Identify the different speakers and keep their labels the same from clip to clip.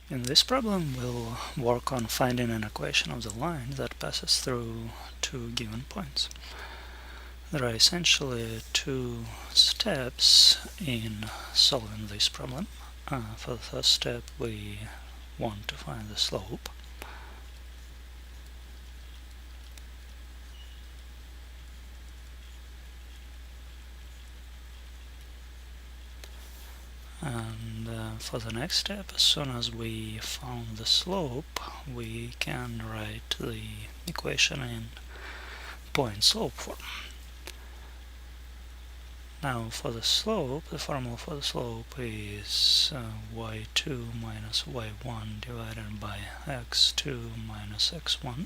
Speaker 1: In this problem, we'll work on finding an equation of the line that passes through two given points. There are essentially two steps in solving this problem. For the first step, we want to find the slope. And for the next step, as soon as we found the slope, we can write the equation in point-slope form. Now for the slope, the formula for the slope is y2 minus y1 divided by x2 minus x1.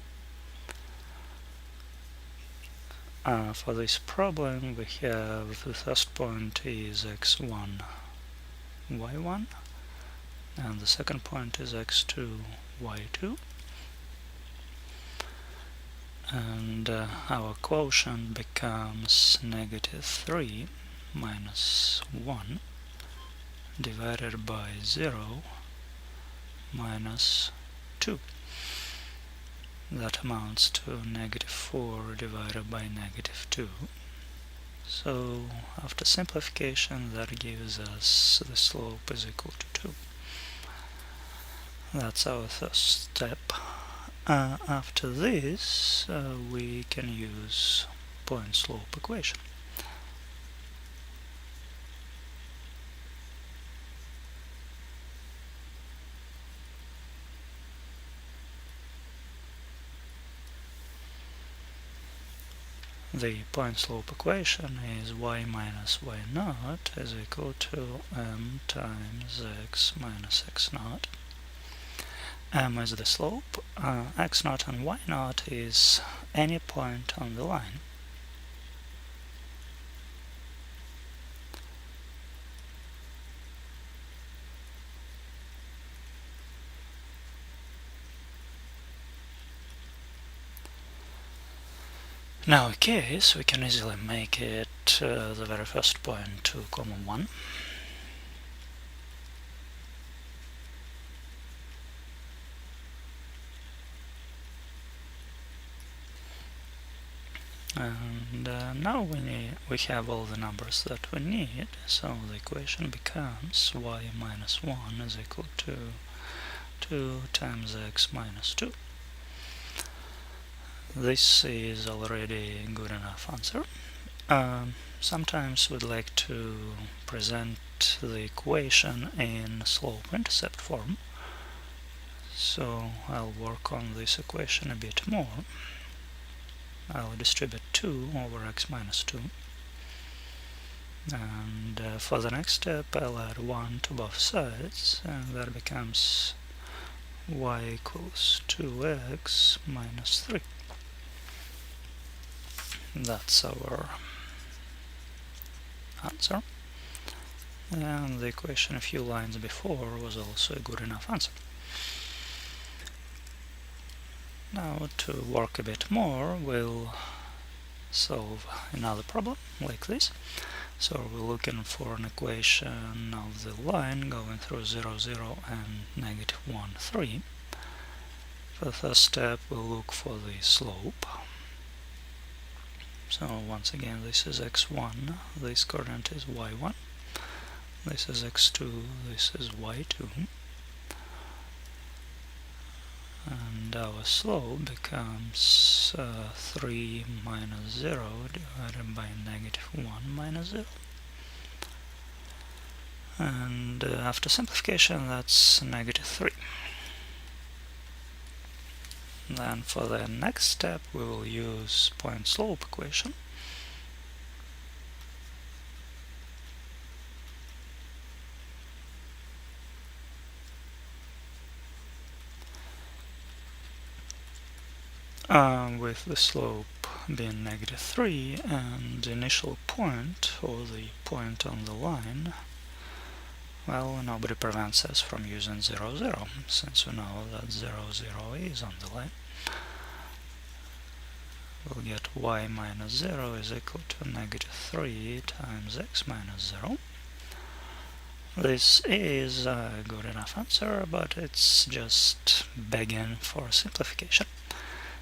Speaker 1: For this problem, we have the first point is x1, y1, and the second point is x2, y2. And our quotient becomes -3 minus 1 divided by 0 minus 2. That amounts to -4 divided by -2. So after simplification, that gives us the slope is equal to 2. That's our first step. After this, we can use point-slope equation. The point-slope equation is y minus y naught is equal to m times x minus x naught. M is the slope, x naught and y naught is any point on the line. Now, in case, we can easily make it the very first point 2, 1. And now we have all the numbers that we need, so the equation becomes y minus 1 is equal to 2 times x minus 2. This is already a good enough answer. Sometimes we'd like to present the equation in slope-intercept form, so I'll work on this equation a bit more. I'll distribute 2 over x minus 2, and for the next step I'll add 1 to both sides, and that becomes y equals 2x minus 3. That's our answer, and the equation a few lines before was also a good enough answer. Now, to work a bit more, we'll solve another problem like this. So we're looking for an equation of the line going through 0, 0 and -1, 3. For the first step, we'll look for the slope. So once again, this is x1, this coordinate is y1, this is x2, this is y2. And our slope becomes 3 minus 0 divided by -1 minus 0. And after simplification, that's -3. Then for the next step, we will use point-slope equation. With the slope being -3 and the initial point, or the point on the line, well, nobody prevents us from using 0, 0, since we know that 0, 0 is on the line. We'll get y minus 0 is equal to -3 times x minus 0. This is a good enough answer, but it's just begging for simplification.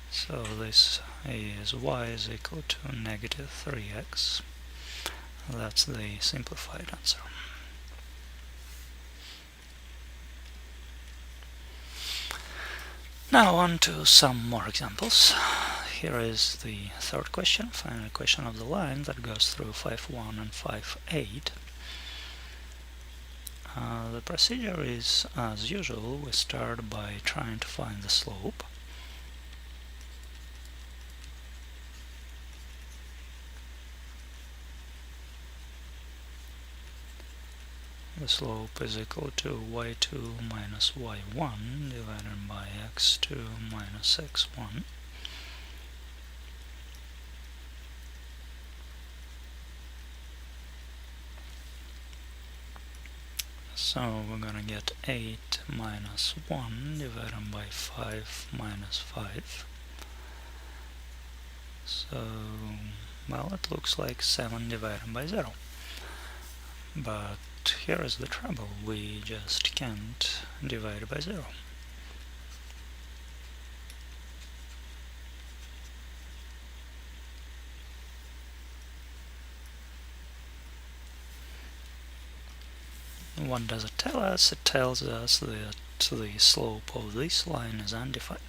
Speaker 1: So this is y is equal to negative 3x. That's the simplified answer. Now on to some more examples. Here is the third question, find an equation of the line that goes through 5,1 and 5,8. The procedure is as usual. We start by trying to find the slope. The slope is equal to y2 minus y1 divided by x2 minus x1. So we're gonna get 8 minus 1 divided by 5 minus 5. So, well, it looks like 7 divided by 0. But here is the trouble, we just can't divide by 0. What does it tell us? It tells us that the slope of this line is undefined.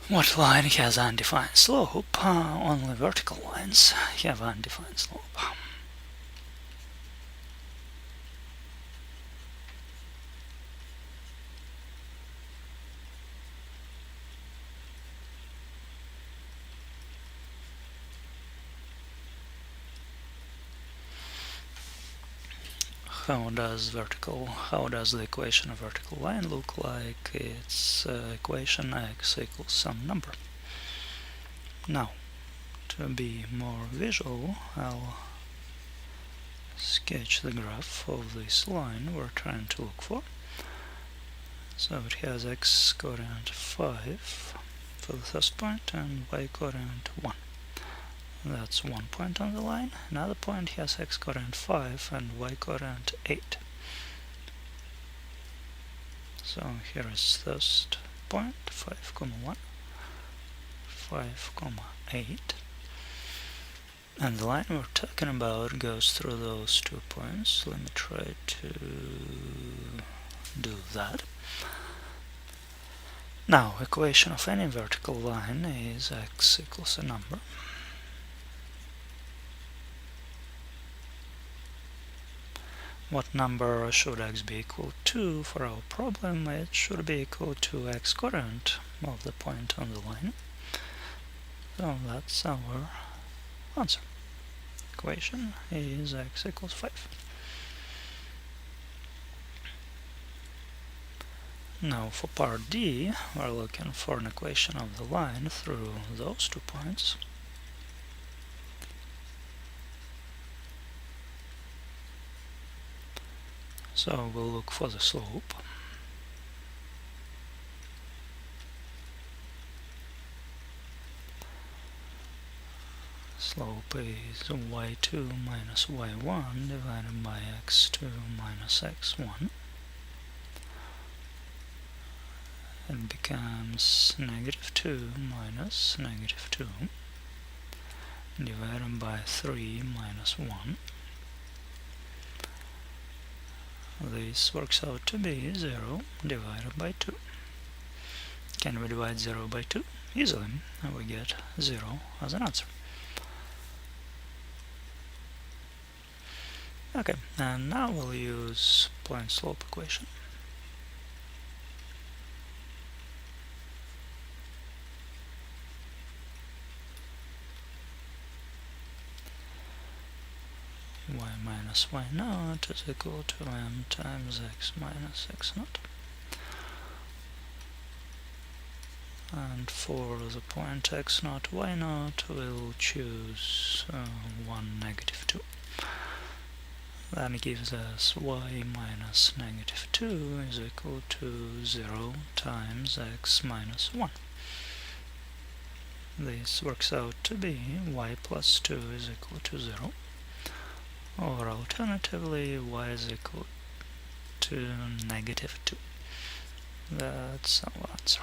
Speaker 1: What line has undefined slope? Only vertical lines have undefined slope. How does the equation of vertical line look like? It's equation x equals some number. Now, to be more visual, I'll sketch the graph of this line we're trying to look for. So it has x codant 5 for the first point and y codant 1. That's one point on the line. Another point has x codant 5 and y codant 8. So here is first point, 5, 1, 5, 8. And the line we're talking about goes through those 2 points. Let me try to do that. Now, equation of any vertical line is x equals a number. What number should x be equal to for our problem? It should be equal to x codant of the point on the line. So that's our answer. Equation is x equals 5. Now for part D, we're looking for an equation of the line through those 2 points. So we'll look for the slope. Slope is y2 minus y1 divided by x2 minus x1. It becomes negative 2 minus negative 2 divided by 3 minus 1. This works out to be 0 divided by 2. Can we divide 0 by 2? Easily, and we get 0 as an answer. Okay, and now we'll use point-slope equation. Y minus y naught is equal to m times x minus x naught. And for the point x naught, y naught, we'll choose 1, negative 2. That gives us y minus negative 2 is equal to 0 times x minus 1. This works out to be y plus 2 is equal to 0, or alternatively y is equal to negative 2. That's our answer.